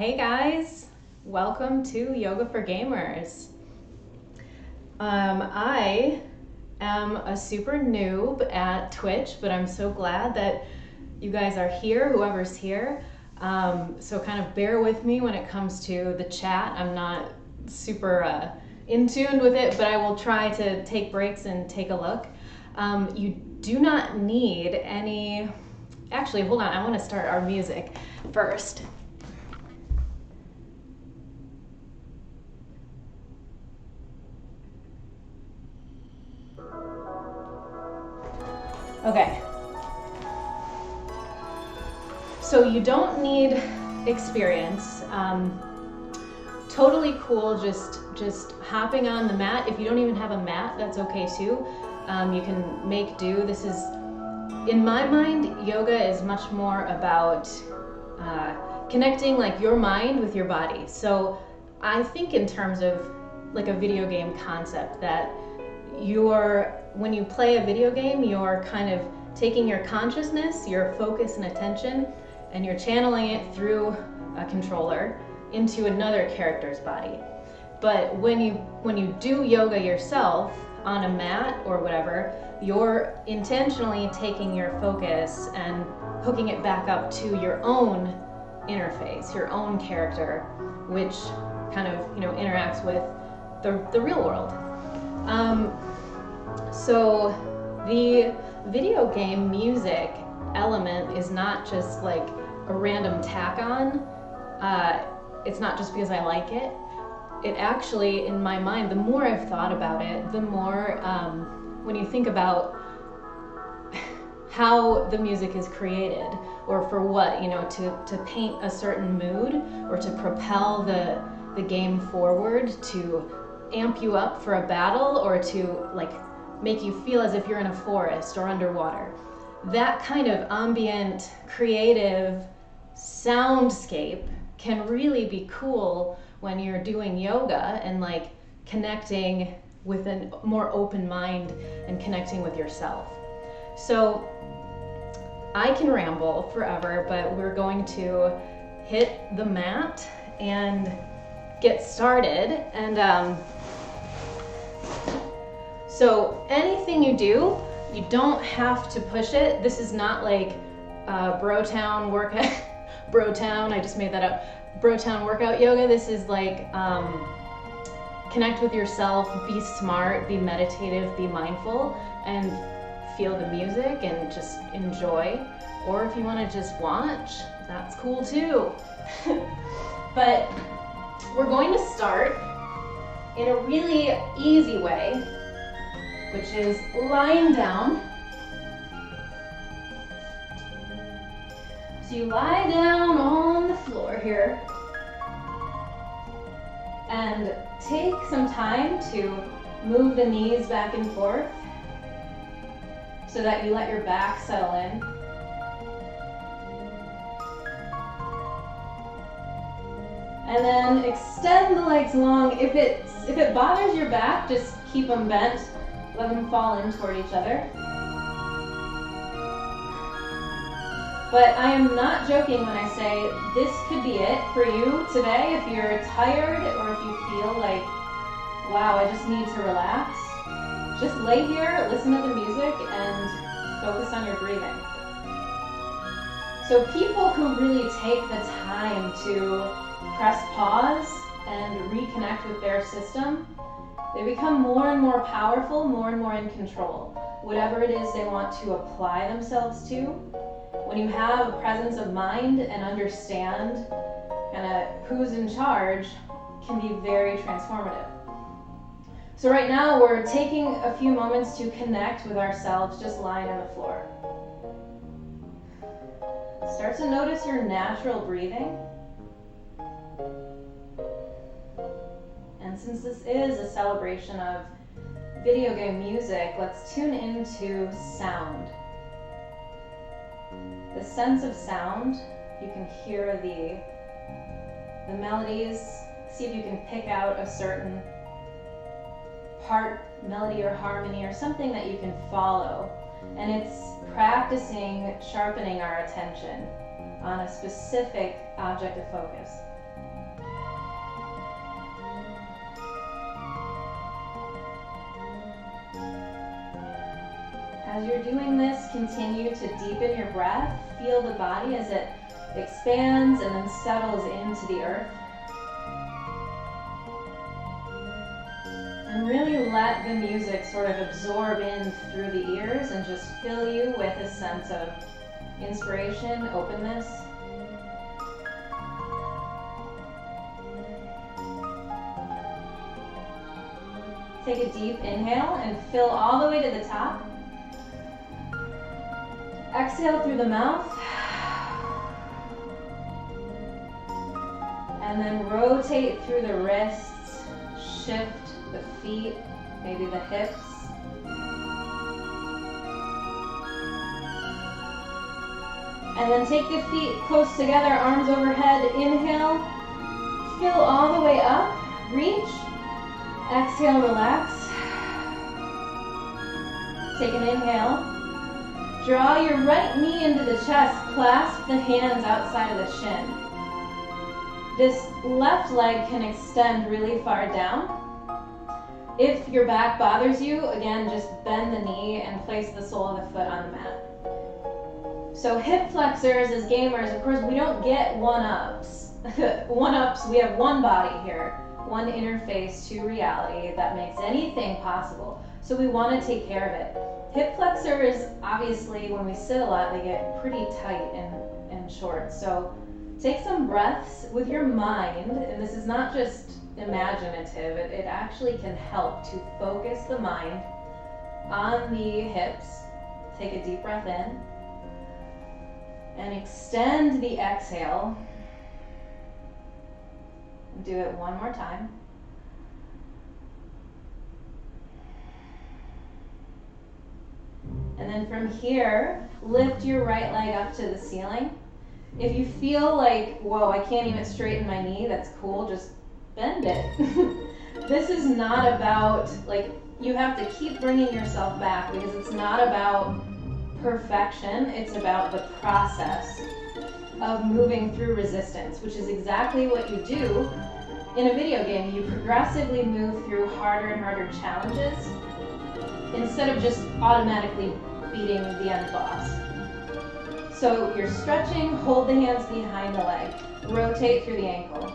Hey guys, welcome to Yoga for Gamers. I am a super noob at Twitch, but I'm so glad that you guys are here, whoever's here. So kind of bear with me when it comes to the chat. I'm not super in tune with it, but I will try to take breaks and take a look. You do not need any... Actually, hold on, I want to start our music first. Okay. So you don't need experience. Totally cool just hopping on the mat. If you don't even have a mat, that's okay too. You can make do. This is, in my mind, yoga is much more about connecting like your mind with your body. So I think in terms of like a video game concept that when you play a video game, you're kind of taking your consciousness, your focus and attention, and you're channeling it through a controller into another character's body. But when you do yoga yourself on a mat or whatever, you're intentionally taking your focus and hooking it back up to your own interface, your own character, which kind of interacts with the real world. So the video game music element is not just like a random tack on. It's not just because I like it. It actually, in my mind, the more I've thought about it, the more when you think about how the music is created, or for what, to paint a certain mood, or to propel the game forward, to amp you up for a battle, or to like make you feel as if you're in a forest or underwater. That kind of ambient, creative soundscape can really be cool when you're doing yoga and like connecting with a more open mind and connecting with yourself. So I can ramble forever, but we're going to hit the mat and get started. And so anything you do, you don't have to push it. This is not like Brotown workout. Brotown, I just made that up. Brotown workout yoga. This is like connect with yourself, be smart, be meditative, be mindful, and feel the music and just enjoy. Or if you want to just watch, that's cool too. But we're going to start in a really easy way, which is lying down. So you lie down on the floor here and take some time to move the knees back and forth so that you let your back settle in. And then extend the legs long. If it bothers your back, just keep them bent. Let them fall in toward each other. But I am not joking when I say this could be it for you today. If you're tired or if you feel like, wow, I just need to relax, just lay here, listen to the music, and focus on your breathing. So people who really take the time to press pause and reconnect with their system, they become more and more powerful, more and more in control. Whatever it is they want to apply themselves to, when you have a presence of mind and understand kind of who's in charge, can be very transformative. So right now we're taking a few moments to connect with ourselves, just lying on the floor. Start to notice your natural breathing. And since this is a celebration of video game music, let's tune into sound. The sense of sound, you can hear the melodies. See if you can pick out a certain part, melody or harmony or something that you can follow. And it's practicing sharpening our attention on a specific object of focus. As you're doing this, continue to deepen your breath. Feel the body as it expands and then settles into the earth. And really let the music sort of absorb in through the ears and just fill you with a sense of inspiration, openness. Take a deep inhale and fill all the way to the top. Exhale through the mouth. And then rotate through the wrists, shift the feet, maybe the hips. And then take the feet close together, arms overhead. Inhale, fill all the way up, reach. Exhale, relax. Take an inhale. Draw your right knee into the chest, clasp the hands outside of the shin. This left leg can extend really far down. If your back bothers you, again, just bend the knee and place the sole of the foot on the mat. So hip flexors as gamers, of course, we don't get one-ups. One-ups, we have one body here, one interface to reality that makes anything possible. So we want to take care of it. Hip flexors, obviously, when we sit a lot, they get pretty tight and short. So take some breaths with your mind, and this is not just imaginative, it actually can help to focus the mind on the hips. Take a deep breath in and extend the exhale. Do it one more time. And then from here, lift your right leg up to the ceiling. If you feel like, whoa, I can't even straighten my knee, that's cool, just bend it. This is not about, like, you have to keep bringing yourself back because it's not about perfection, it's about the process of moving through resistance, which is exactly what you do in a video game. You progressively move through harder and harder challenges instead of just automatically beating the end boss. So you're stretching, hold the hands behind the leg, rotate through the ankle.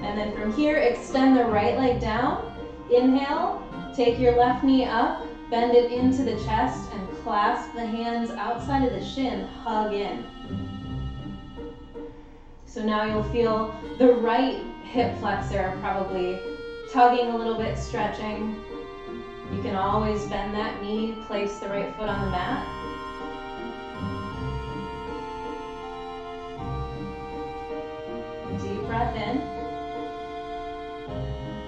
And then from here, extend the right leg down. Inhale, take your left knee up, bend it into the chest, and clasp the hands outside of the shin, hug in. So now you'll feel the right hip flexor probably tugging a little bit, stretching. You can always bend that knee, place the right foot on the mat. Deep breath in.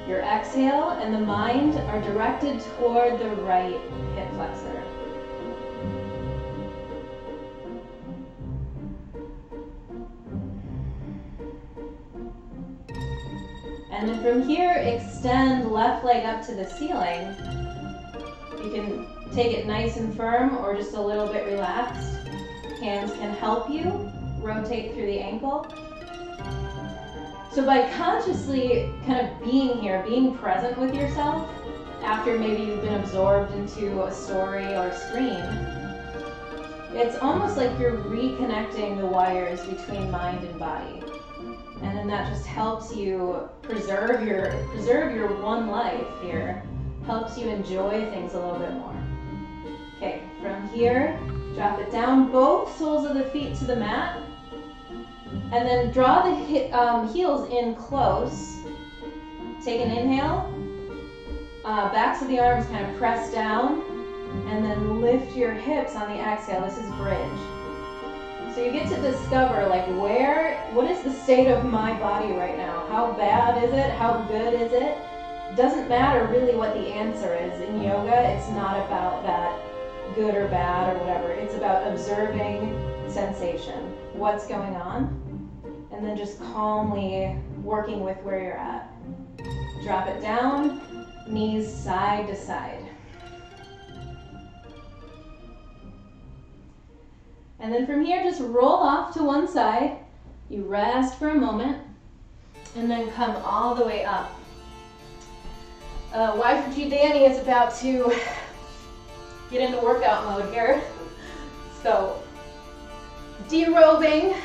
Your exhale and the mind are directed toward the right hip flexor. And then from here, extend left leg up to the ceiling. You can take it nice and firm or just a little bit relaxed. Hands can help you rotate through the ankle. So by consciously kind of being here, being present with yourself, after maybe you've been absorbed into a story or a screen, it's almost like you're reconnecting the wires between mind and body. And then that just helps you preserve your one life here, helps you enjoy things a little bit more. Okay, from here, drop it down, both soles of the feet to the mat, and then draw the heels in close. Take an inhale, backs of the arms kind of press down, and then lift your hips on the exhale. This is bridge. So you get to discover, like, what is the state of my body right now? How bad is it? How good is it? Doesn't matter really what the answer is. In yoga, it's not about that good or bad or whatever. It's about observing sensation. What's going on? And then just calmly working with where you're at. Drop it down, knees side to side. And then from here, just roll off to one side. You rest for a moment, and then come all the way up. Y4G Danny is about to get into workout mode here. So, derobing.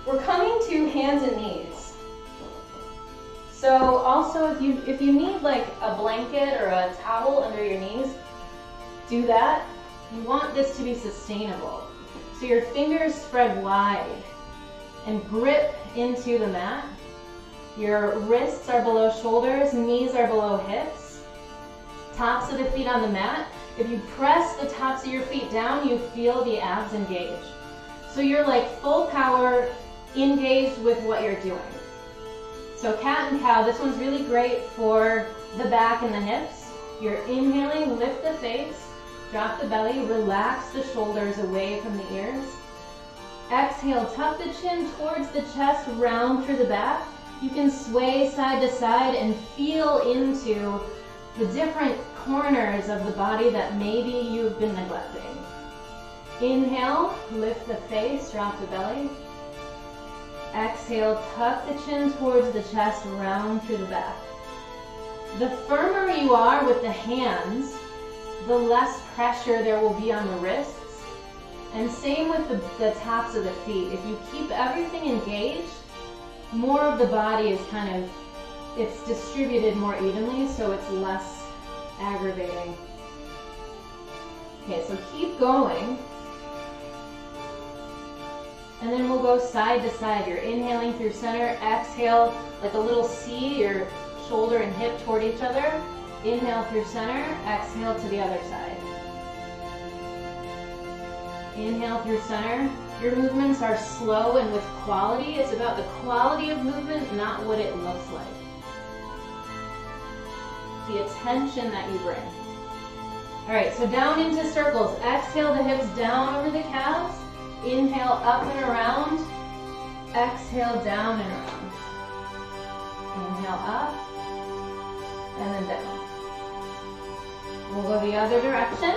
We're coming to hands and knees. So also if you need like a blanket or a towel under your knees, do that. You want this to be sustainable. So your fingers spread wide and grip into the mat. Your wrists are below shoulders, knees are below hips. Tops of the feet on the mat. If you press the tops of your feet down, you feel the abs engage. So you're like full power, engaged with what you're doing. So cat and cow, this one's really great for the back and the hips. You're inhaling, lift the face, drop the belly, relax the shoulders away from the ears. Exhale, tuck the chin towards the chest, round through the back. You can sway side to side and feel into the different corners of the body that maybe you've been neglecting. Inhale, lift the face, drop the belly. Exhale, tuck the chin towards the chest, round through the back. The firmer you are with the hands, the less pressure there will be on the wrists. And same with the tops of the feet. If you keep everything engaged, more of the body is it's distributed more evenly, so it's less aggravating. Okay, so keep going. And then we'll go side to side. You're inhaling through center, exhale like a little C, your shoulder and hip toward each other. Inhale through center, exhale to the other side. Inhale through center. Your movements are slow and with quality. It's about the quality of movement, not what it looks like. The attention that you bring. All right, so down into circles. Exhale the hips down over the calves. Inhale up and around. Exhale down and around. Inhale up and then down. We'll go the other direction.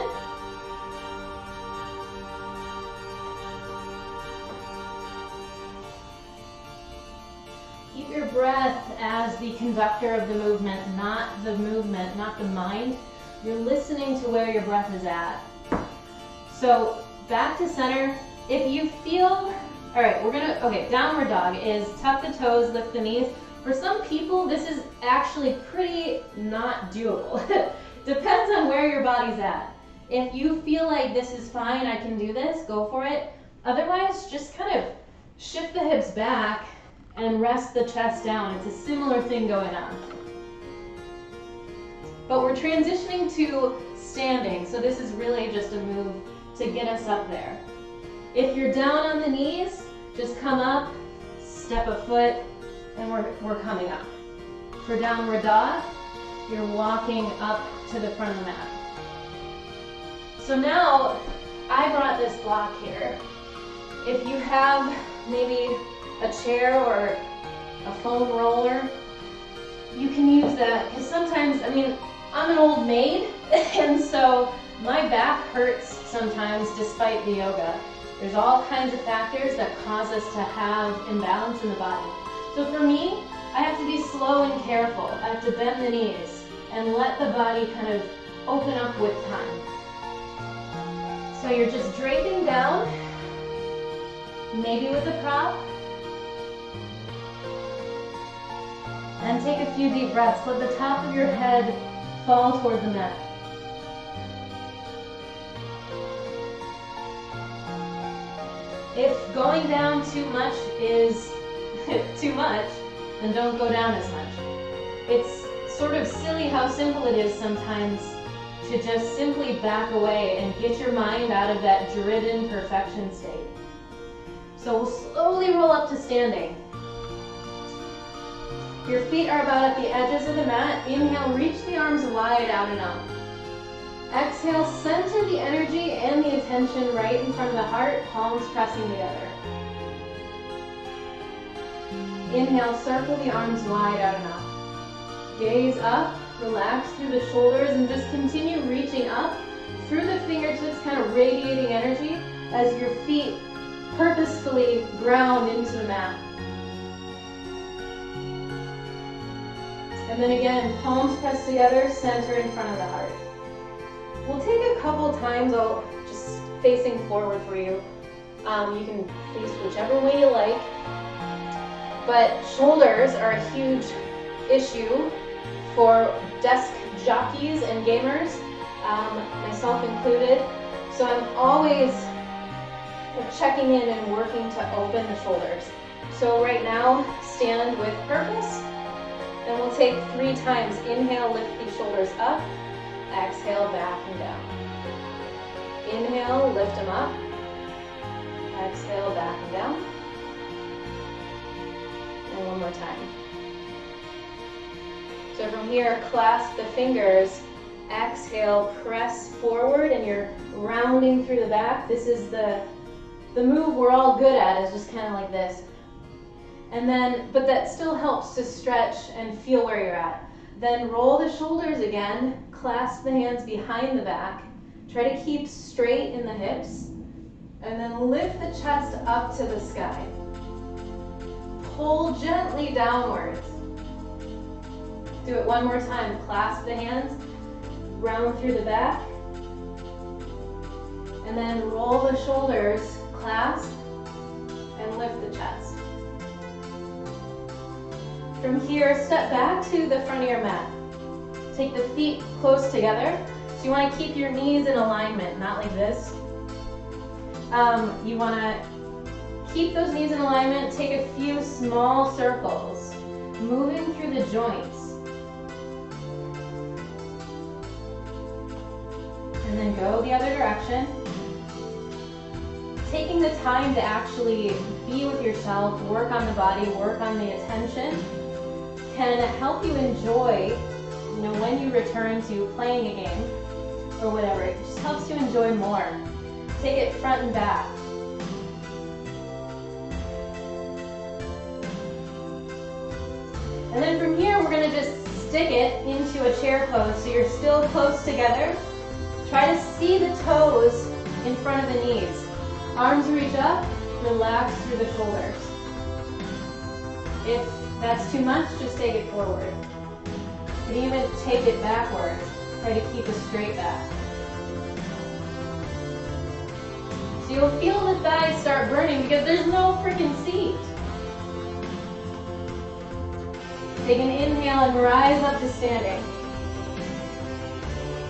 Keep your breath as the conductor of the movement, not the movement, not the mind. You're listening to where your breath is at. So back to center. If you feel, all right, downward dog is tuck the toes, lift the knees. For some people, this is actually pretty not doable. Depends on where your body's at. If you feel like this is fine, I can do this, go for it. Otherwise, just kind of shift the hips back and rest the chest down. It's a similar thing going on. But we're transitioning to standing, so this is really just a move to get us up there. If you're down on the knees, just come up, step a foot, and we're coming up. For downward dog, you're walking up to the front of the mat. So now, I brought this block here. If you have maybe a chair or a foam roller, you can use that, because sometimes, I'm an old maid, and so my back hurts sometimes despite the yoga. There's all kinds of factors that cause us to have imbalance in the body. So for me, I have to be slow and careful. I have to bend the knees and let the body kind of open up with time. So you're just draping down, maybe with a prop. And take a few deep breaths. Let the top of your head fall toward the mat. If going down too much is too much, then don't go down as much. It's sort of silly how simple it is sometimes to just simply back away and get your mind out of that driven perfection state. So we'll slowly roll up to standing. Your feet are about at the edges of the mat. Inhale, reach the arms wide out and up. Exhale, center the energy and the attention right in front of the heart, palms pressing together. Inhale, circle the arms wide out and up. Gaze up, relax through the shoulders, and just continue reaching up through the fingertips, kind of radiating energy as your feet purposefully ground into the mat. And then again, palms pressed together, center in front of the heart. We'll take a couple times, I'll just facing forward for you. You can face whichever way you like. But shoulders are a huge issue for desk jockeys and gamers, myself included. So I'm always checking in and working to open the shoulders. So right now, stand with purpose, and we'll take 3 times. Inhale, lift the shoulders up. Exhale, back and down. Inhale, lift them up. Exhale, back and down. And one more time. So from here, clasp the fingers. Exhale, press forward, and you're rounding through the back. This is the move we're all good at, is just kind of like this. And then, but that still helps to stretch and feel where you're at. Then roll the shoulders again, clasp the hands behind the back. Try to keep straight in the hips. And then lift the chest up to the sky. Pull gently downwards. Do it one more time. Clasp the hands, round through the back. And then roll the shoulders, clasp, and lift the chest. From here, step back to the front of your mat. Take the feet close together. So you want to keep your knees in alignment, not like this. You want to keep those knees in alignment. Take a few small circles, moving through the joints. And then go the other direction. Taking the time to actually be with yourself, work on the body, work on the attention, can help you enjoy, when you return to playing a game or whatever. It just helps you enjoy more. Take it front and back. And then from here, we're going to just stick it into a chair pose. So you're still close together. Try to see the toes in front of the knees. Arms reach up, relax through the shoulders. If that's too much, just take it forward. You can even take it backwards. Try to keep a straight back. So you'll feel the thighs start burning because there's no freaking seat. Take an inhale and rise up to standing.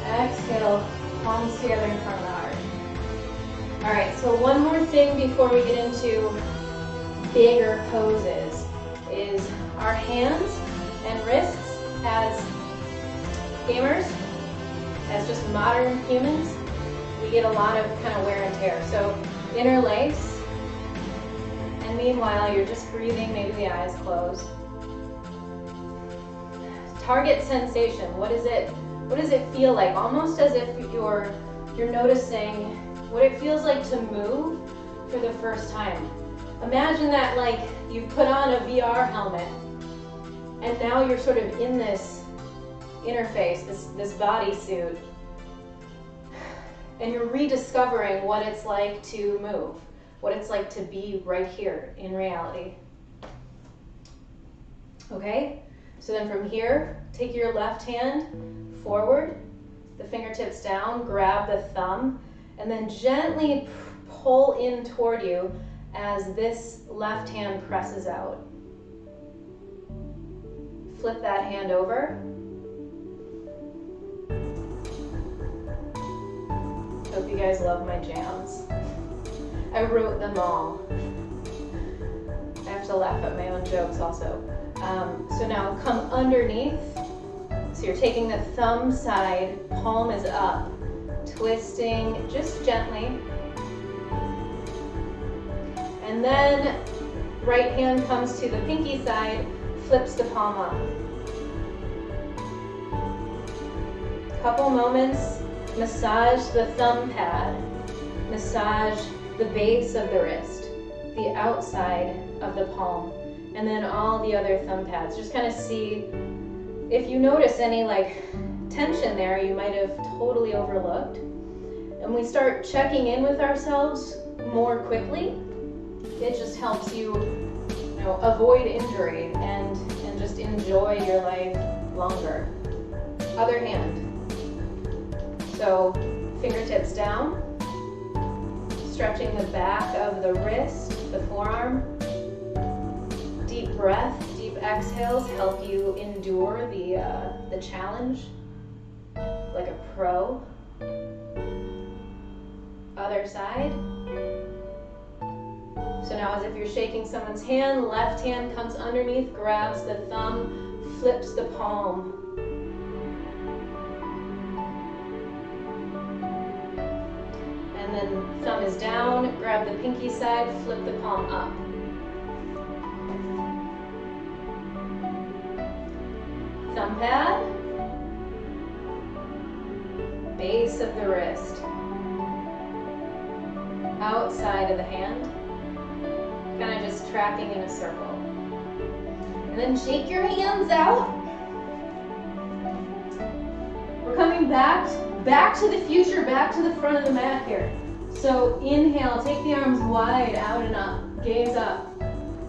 Exhale, palms together in front of the heart. All right, so one more thing before we get into bigger poses is our hands and wrists as gamers, as just modern humans, we get a lot of kind of wear and tear. So interlace, and meanwhile you're just breathing, maybe the eyes closed. Target sensation. What does it feel like? Almost as if you're noticing what it feels like to move for the first time. Imagine that like you've put on a VR helmet and now you're sort of in this interface, this bodysuit, and you're rediscovering what it's like to move, what it's like to be right here in reality. Okay? So then from here, take your left hand forward, the fingertips down, grab the thumb, and then gently pull in toward you as this left hand presses out. Flip that hand over. Hope you guys love my jams. I wrote them all. I have to laugh at my own jokes also. So now come underneath. So you're taking the thumb side, palm is up, twisting just gently. And then right hand comes to the pinky side, flips the palm up. Couple moments, massage the thumb pad, massage the base of the wrist, the outside of the palm, and then all the other thumb pads. Just kind of see if you notice any like tension there you might have totally overlooked. And we start checking in with ourselves more quickly. It just helps you, avoid injury and just enjoy your life longer. Other hand. So fingertips down, stretching the back of the wrist, the forearm. Deep breath, deep exhales help you endure the challenge like a pro. Other side. So now as if you're shaking someone's hand, left hand comes underneath, grabs the thumb, flips the palm. And then thumb is down, grab the pinky side, flip the palm up. Thumb pad, base of the wrist, outside of the hand, kind of just tracking in a circle. And then shake your hands out. We're coming back to the future, back to the front of the mat here. So inhale, take the arms wide, out and up, gaze up.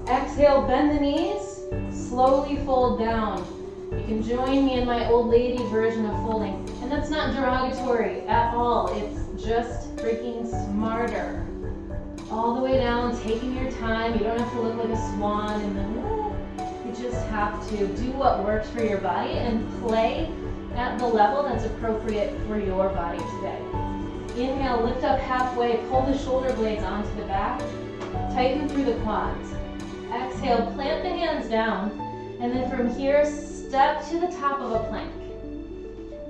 Exhale, bend the knees, slowly fold down. You can join me in my old lady version of folding. And that's not derogatory at all. It's just freaking smarter. All the way down, taking your time. You don't have to look like a swan in the middle. You just have to do what works for your body and play at the level that's appropriate for your body today. Inhale, lift up halfway, pull the shoulder blades onto the back, tighten through the quads. Exhale, plant the hands down, and then from here, step to the top of a plank.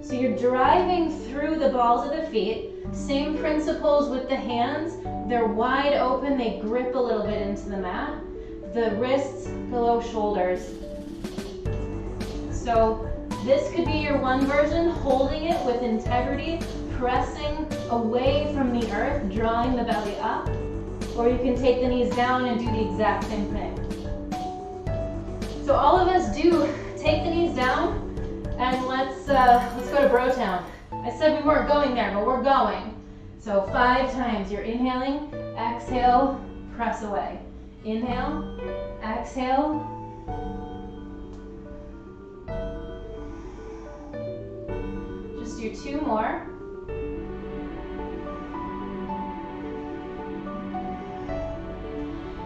So you're driving through the balls of the feet. Same principles with the hands. They're wide open, they grip a little bit into the mat. The wrists below shoulders. So this could be your one version, holding it with integrity, pressing away from the earth, drawing the belly up. Or you can take the knees down and do the exact same thing. So all of us do take the knees down, and let's go to Brotown. I said we weren't going there, but we're going. So 5 times. You're inhaling, exhale, press away. Inhale, exhale. Just do 2 more.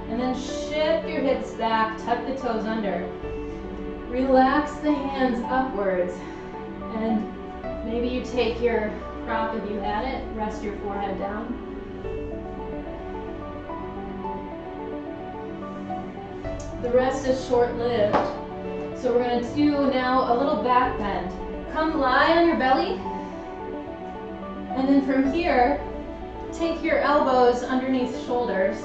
And then shift your hips back, tuck the toes under. Relax the hands upwards. And maybe you take your prop if you had it, rest your forehead down. The rest is short-lived. So we're going to do now a little back bend. Come lie on your belly. And then from here, take your elbows underneath shoulders.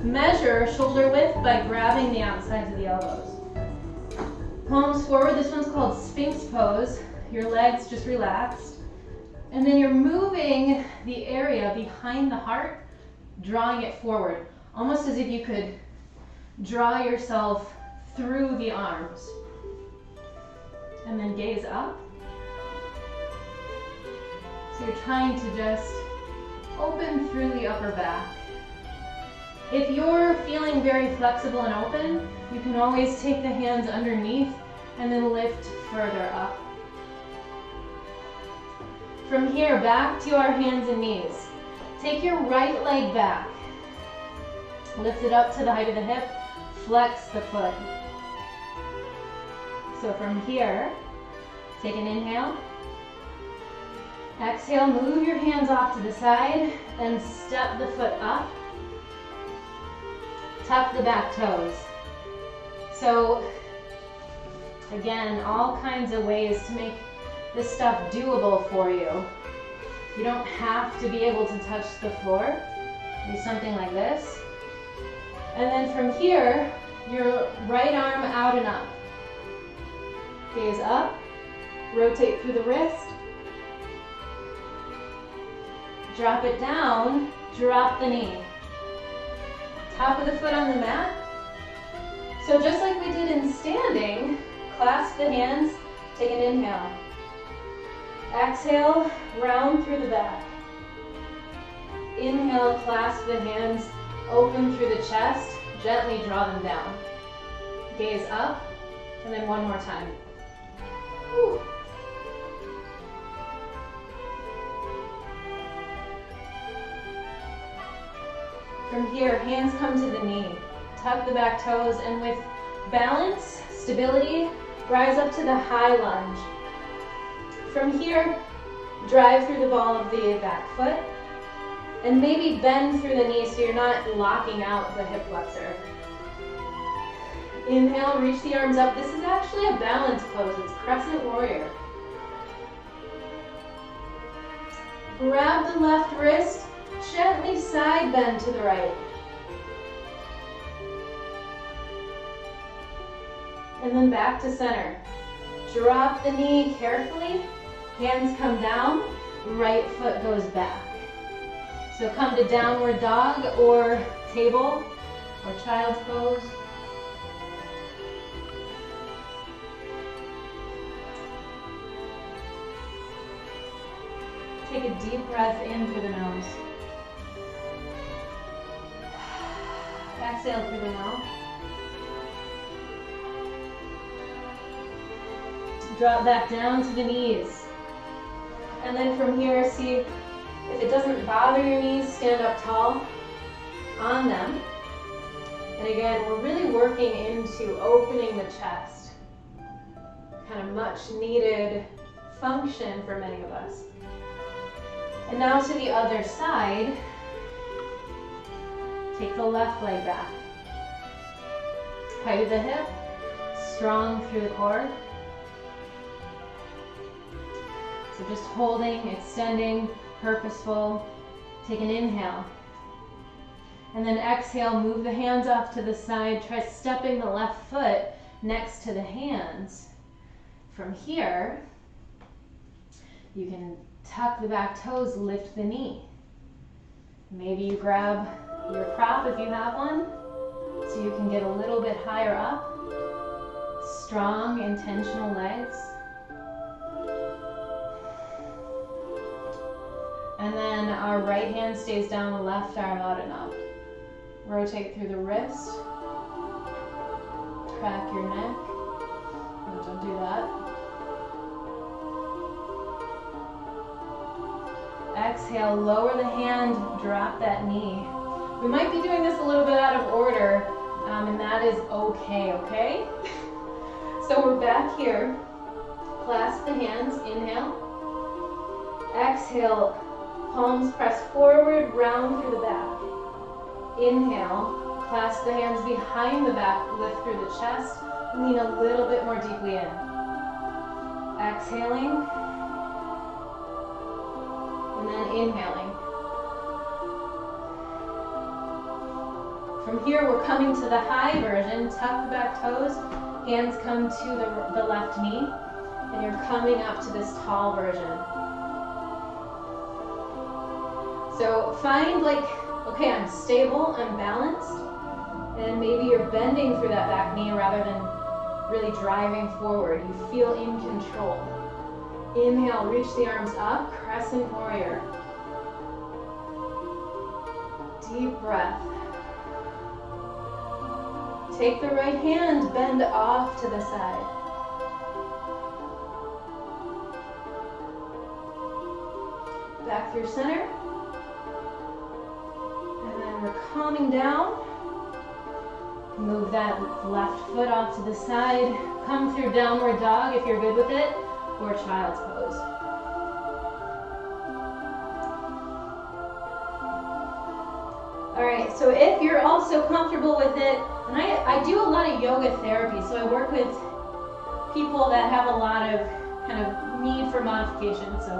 Measure shoulder width by grabbing the outsides of the elbows. Palms forward. This one's called Sphinx pose. Your legs just relaxed. And then you're moving the area behind the heart, drawing it forward, almost as if you could draw yourself through the arms. And then gaze up. So you're trying to just open through the upper back. If you're feeling very flexible and open, you can always take the hands underneath and then lift further up. From here, back to our hands and knees. Take your right leg back. Lift it up to the height of the hip. Flex the foot. So from here, take an inhale. Exhale, move your hands off to the side and step the foot up. Tuck the back toes. So again, all kinds of ways to make this stuff doable for you. You don't have to be able to touch the floor. Do something like this. And then from here, your right arm out and up. Gaze up, rotate through the wrist. Drop it down, drop the knee. Top of the foot on the mat. So just like we did in standing, clasp the hands, take an inhale. Exhale, round through the back. Inhale, clasp the hands, open through the chest, gently draw them down. Gaze up, And then one more time. Whew. From here, hands come to the knee. Tuck the back toes, and with balance, stability, rise up to the high lunge. From here, drive through the ball of the back foot, and maybe bend through the knee so you're not locking out the hip flexor. Inhale, reach the arms up. This is actually a balance pose. It's crescent warrior. Grab the left wrist, gently side bend to the right. And then back to center. Drop the knee carefully, hands come down, right foot goes back. So come to downward dog or table or child's pose. Take a deep breath in through the nose. Exhale through the mouth. Drop back down to the knees. And then from here, see if it doesn't bother your knees, stand up tall on them. And again, we're really working into opening the chest. Kind of much needed function for many of us. And now to the other side. Take the left leg back. Height of the hip, strong through the core. So just holding, extending, purposeful. Take an inhale. And then exhale, move the hands off to the side. Try stepping the left foot next to the hands. From here, you can tuck the back toes, lift the knee. Maybe you grab your prop if you have one, so you can get a little bit higher up. Strong, intentional legs. And then our right hand stays down, the left arm out and up. Rotate through the wrist. Crack your neck. No, don't do that. Exhale, lower the hand, drop that knee. We might be doing this a little bit out of order, and that is okay, okay? So we're back here. Clasp the hands, inhale. Exhale, palms press forward, round through the back. Inhale, clasp the hands behind the back, lift through the chest, lean a little bit more deeply in. Exhaling, and then inhaling. From here, we're coming to the high version. Tuck the back toes, hands come to the left knee, and you're coming up to this tall version. So find okay, I'm stable, I'm balanced, and maybe you're bending through that back knee rather than really driving forward. You feel in control. Inhale, reach the arms up, crescent warrior. Deep breath. Take the right hand, bend off to the side. Back through center. And then we're calming down. Move that left foot off to the side. Come through downward dog if you're good with it, or child's pose. All right, so if you're also comfortable with it, and I do a lot of yoga therapy, so I work with people that have a lot of kind of need for modification. So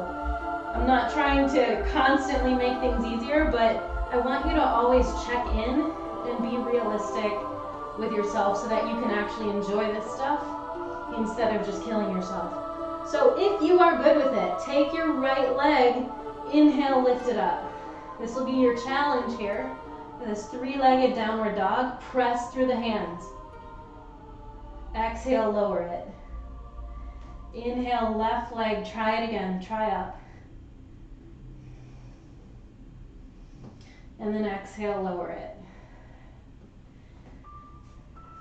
I'm not trying to constantly make things easier, but I want you to always check in and be realistic with yourself so that you can actually enjoy this stuff instead of just killing yourself. So if you are good with it, take your right leg, inhale, lift it up. This will be your challenge here. This three-legged downward dog, press through the hands. Exhale, lower it. Inhale, left leg, try it again, try up. And then exhale, lower it.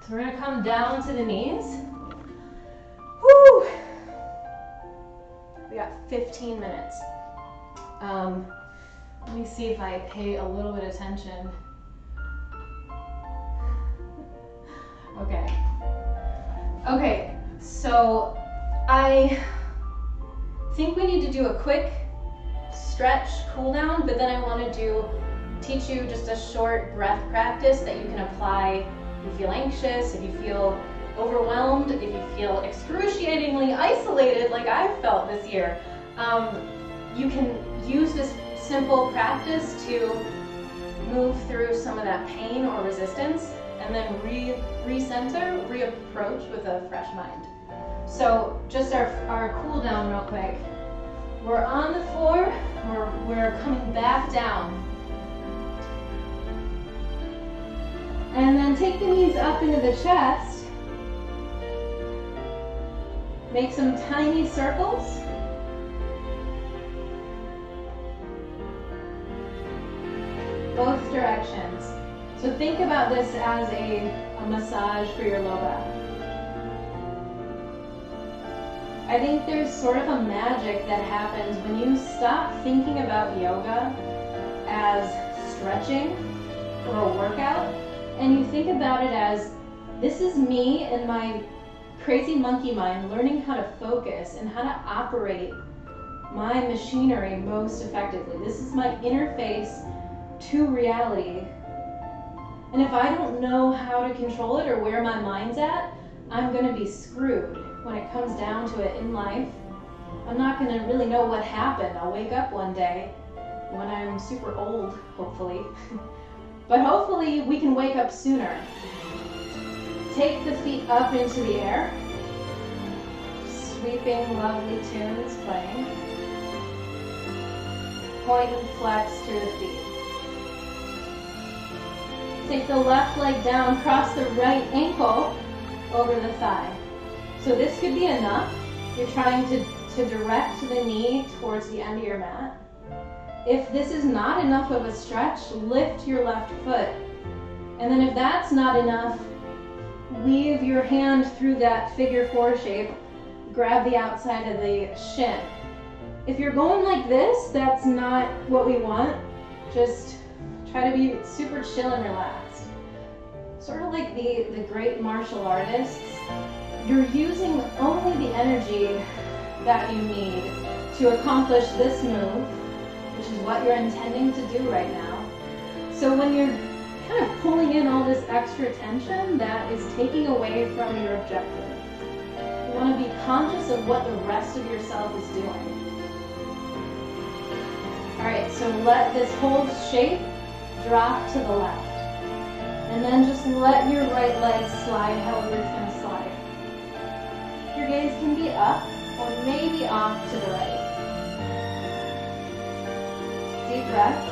So we're gonna come down to the knees. 15 minutes. Let me see if I pay a little bit of attention. Okay, so I think we need to do a quick stretch cool down, but then I want to teach you just a short breath practice that you can apply if you feel anxious, if you feel overwhelmed, if you feel excruciatingly isolated like I've felt this year. You can use this simple practice to move through some of that pain or resistance and then recenter, reapproach with a fresh mind. So just our cool down real quick. We're on the floor, we're coming back down. And then take the knees up into the chest. Make some tiny circles. Both directions. So think about this as a massage for your low back. I think there's sort of a magic that happens when you stop thinking about yoga as stretching or a workout, and you think about it as, this is me and my crazy monkey mind learning how to focus and how to operate my machinery most effectively. This is my interface to reality. And if I don't know how to control it or where my mind's at, I'm going to be screwed when it comes down to it in life. I'm not going to really know what happened. I'll wake up one day when I'm super old, hopefully. But hopefully we can wake up sooner. Take the feet up into the air. Sweeping, lovely tunes playing. Point and flex through the feet. Take the left leg down, cross the right ankle over the thigh. So this could be enough. You're trying to direct the knee towards the end of your mat. If this is not enough of a stretch, lift your left foot. And then if that's not enough, weave your hand through that figure 4 shape, grab the outside of the shin. If you're going like this, that's not what we want. Just try to be super chill and relaxed. Sort of like the great martial artists, you're using only the energy that you need to accomplish this move, which is what you're intending to do right now. So when you're kind of pulling in all this extra tension, that is taking away from your objective. You want to be conscious of what the rest of yourself is doing. All right, so let this whole shape drop to the left. And then just let your right leg slide however it's going to slide. Your gaze can be up or maybe off to the right. Deep breath.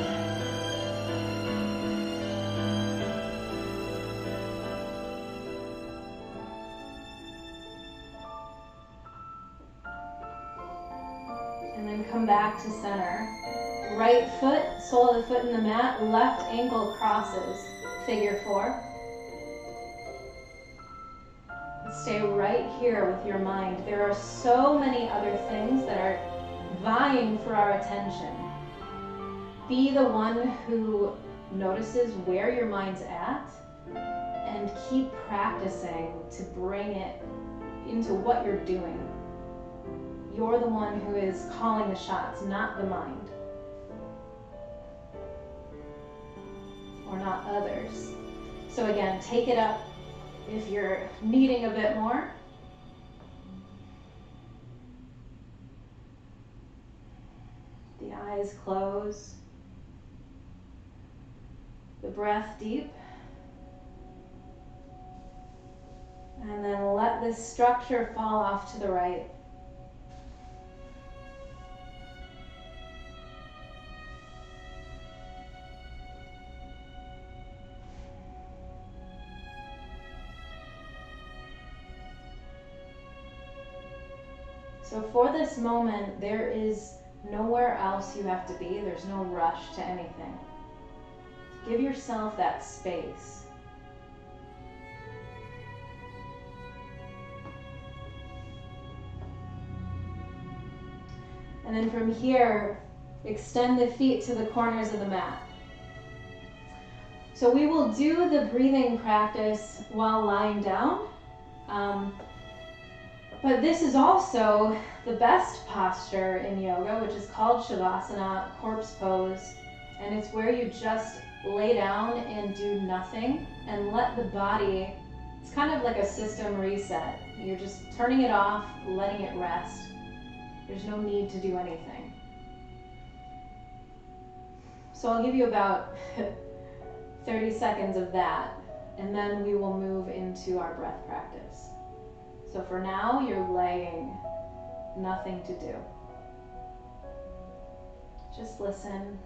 And then come back to center. Right foot, sole of the foot in the mat, left ankle crosses, figure 4. Stay right here with your mind. There are so many other things that are vying for our attention. Be the one who notices where your mind's at and keep practicing to bring it into what you're doing. You're the one who is calling the shots, not the mind. Or not others. So again, take it up if you're needing a bit more. The eyes close. The breath deep. And then let this structure fall off to the right. So for this moment, there is nowhere else you have to be. There's no rush to anything. Give yourself that space. And And then from here, extend the feet to the corners of the mat. So we will do the breathing practice while lying down. But this is also the best posture in yoga, which is called Shavasana, corpse pose. And it's where you just lay down and do nothing and let the body, it's kind of like a system reset. You're just turning it off, letting it rest. There's no need to do anything. So I'll give you about 30 seconds of that, and then we will move into our breath practice. So for now, you're laying, nothing to do. Just listen.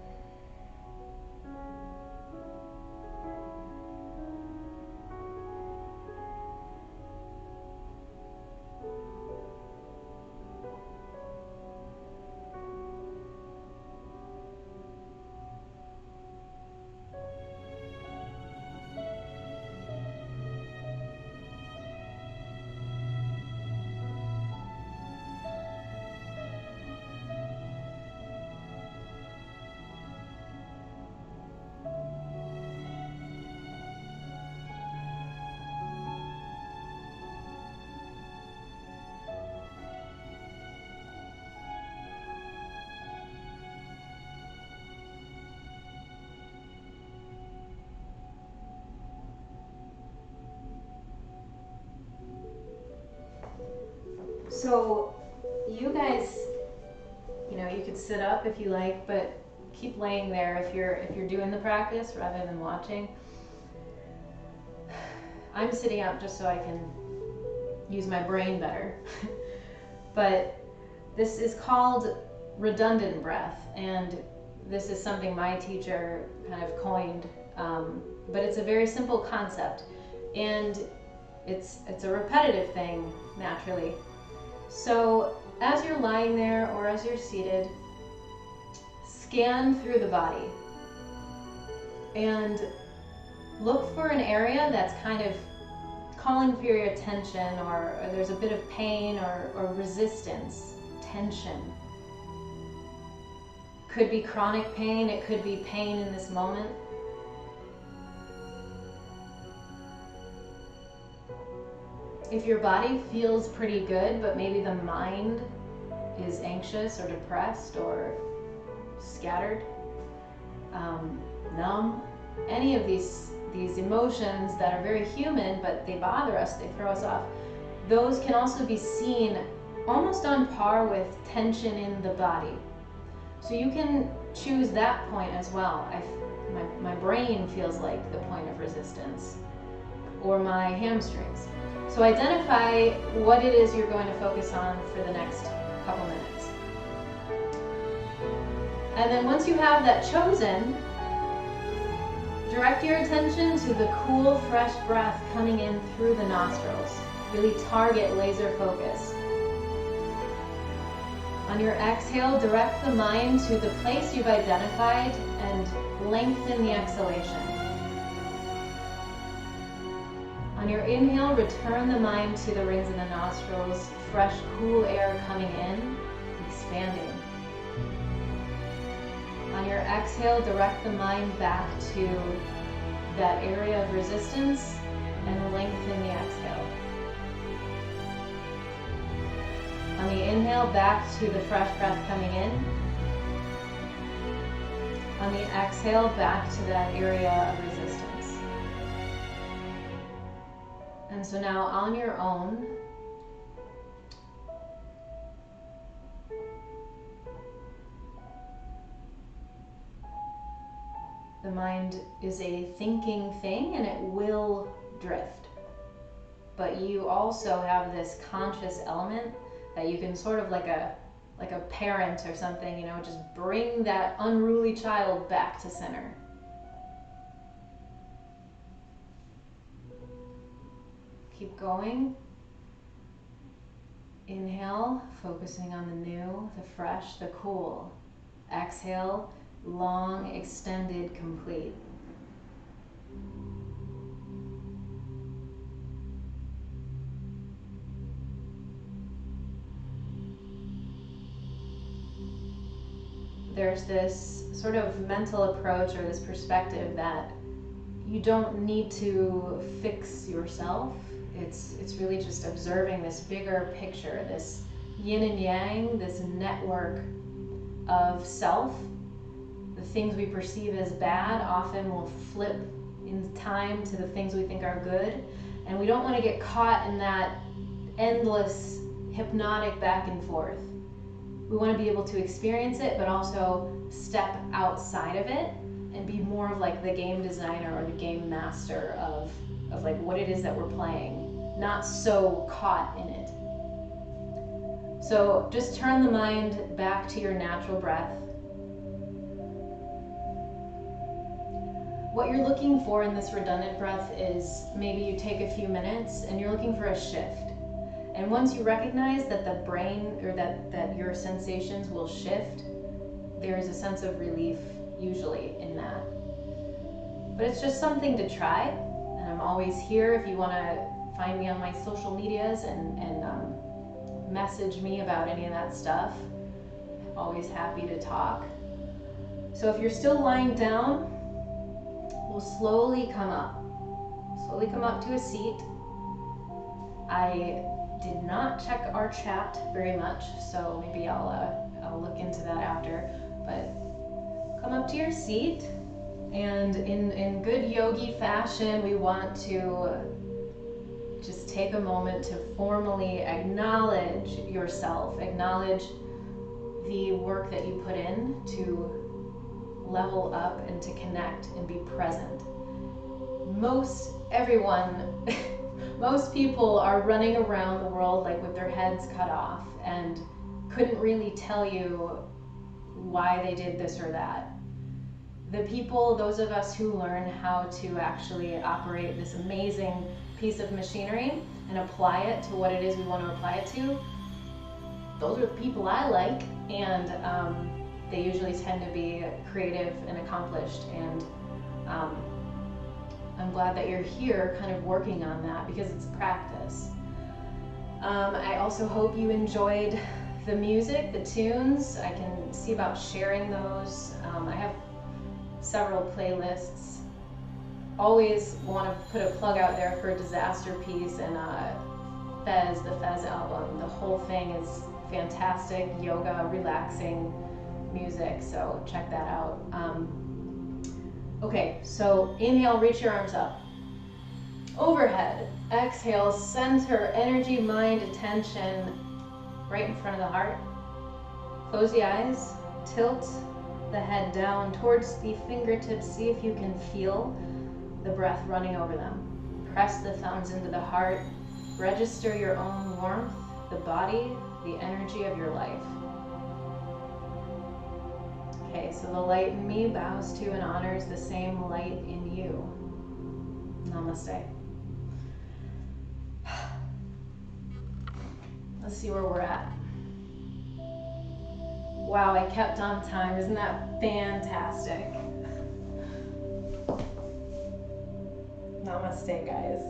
So you guys, you could sit up if you like, but keep laying there if you're doing the practice rather than watching. I'm sitting up just so I can use my brain better. But this is called redundant breath, and this is something my teacher kind of coined, but it's a very simple concept, and it's a repetitive thing naturally. So as you're lying there or as you're seated, scan through the body and look for an area that's kind of calling for your attention, or there's a bit of pain or resistance, tension. Could be chronic pain, it could be pain in this moment. If your body feels pretty good, but maybe the mind is anxious or depressed or scattered, numb, any of these emotions that are very human, but they bother us, they throw us off, those can also be seen almost on par with tension in the body. So you can choose that point as well. My brain feels like the point of resistance, or my hamstrings. So identify what it is you're going to focus on for the next couple minutes. And then once you have that chosen, direct your attention to the cool, fresh breath coming in through the nostrils. Really target laser focus. On your exhale, direct the mind to the place you've identified and lengthen the exhalation. On your inhale, return the mind to the rings in the nostrils, fresh, cool air coming in, expanding. On your exhale, direct the mind back to that area of resistance and lengthen the exhale. On the inhale, back to the fresh breath coming in. On the exhale, back to that area of resistance. And so now on your own, the mind is a thinking thing and it will drift. But you also have this conscious element that you can sort of like a parent or something, just bring that unruly child back to center. Keep going. Inhale, focusing on the new, the fresh, the cool. Exhale, long, extended, complete. there's this sort of mental approach or this perspective that you don't need to fix yourself. It's really just observing this bigger picture, this yin and yang, this network of self. The things we perceive as bad often will flip in time to the things we think are good. And we don't want to get caught in that endless hypnotic back and forth. We want to be able to experience it, but also step outside of it and be more of like the game designer or the game master of like what it is that we're playing, not so caught in it. So just turn the mind back to your natural breath. What you're looking for in this redundant breath is maybe you take a few minutes and you're looking for a shift. And once you recognize that the brain or that your sensations will shift, there is a sense of relief usually in that. But it's just something to try. And I'm always here if you want to find me on my social medias and message me about any of that stuff. Always happy to talk. So if you're still lying down, we'll slowly come up. Slowly come up to a seat. I did not check our chat very much, so maybe I'll look into that after. But come up to your seat, and in good yogi fashion, we want to just take a moment to formally acknowledge yourself, acknowledge the work that you put in to level up and to connect and be present. Most people are running around the world like with their heads cut off and couldn't really tell you why they did this or that. The people, those of us who learn how to actually operate this amazing piece of machinery and apply it to what it is we want to apply it to, those are the people I like, and they usually tend to be creative and accomplished, and I'm glad that you're here kind of working on that because it's practice. I also hope you enjoyed the music, the tunes. I can see about sharing those. I have several playlists. Always want to put a plug out there for Disaster Piece and Fez, the Fez album. The whole thing is fantastic, yoga, relaxing music, so check that out. Okay, so inhale, reach your arms up. Overhead. Exhale, center energy, mind, attention right in front of the heart. Close the eyes, tilt the head down towards the fingertips. See if you can feel the breath running over them. Press the thumbs into the heart. Register your own warmth, the body, the energy of your life. Okay, so the light in me bows to and honors the same light in you. Namaste. Let's see where we're at. Wow, I kept on time. Isn't that fantastic? Namaste, guys.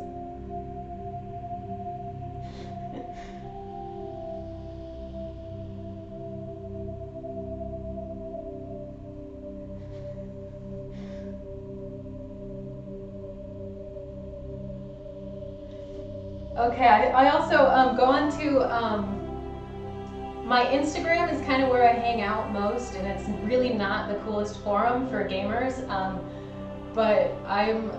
Okay, I also go on to my Instagram is kind of where I hang out most, and it's really not the coolest forum for gamers, but I'm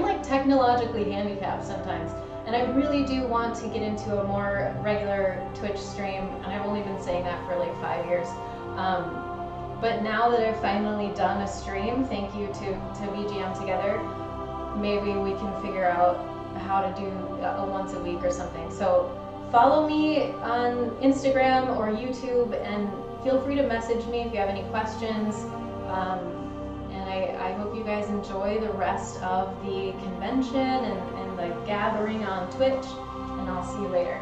like technologically handicapped sometimes, and I really do want to get into a more regular Twitch stream, and I've only been saying that for like 5 years. But now that I've finally done a stream, thank you to VGM Together, maybe we can figure out how to do a once a week or something. So follow me on Instagram or YouTube, and feel free to message me if you have any questions. And I hope you guys enjoy the rest of the convention and the gathering on Twitch, and I'll see you later.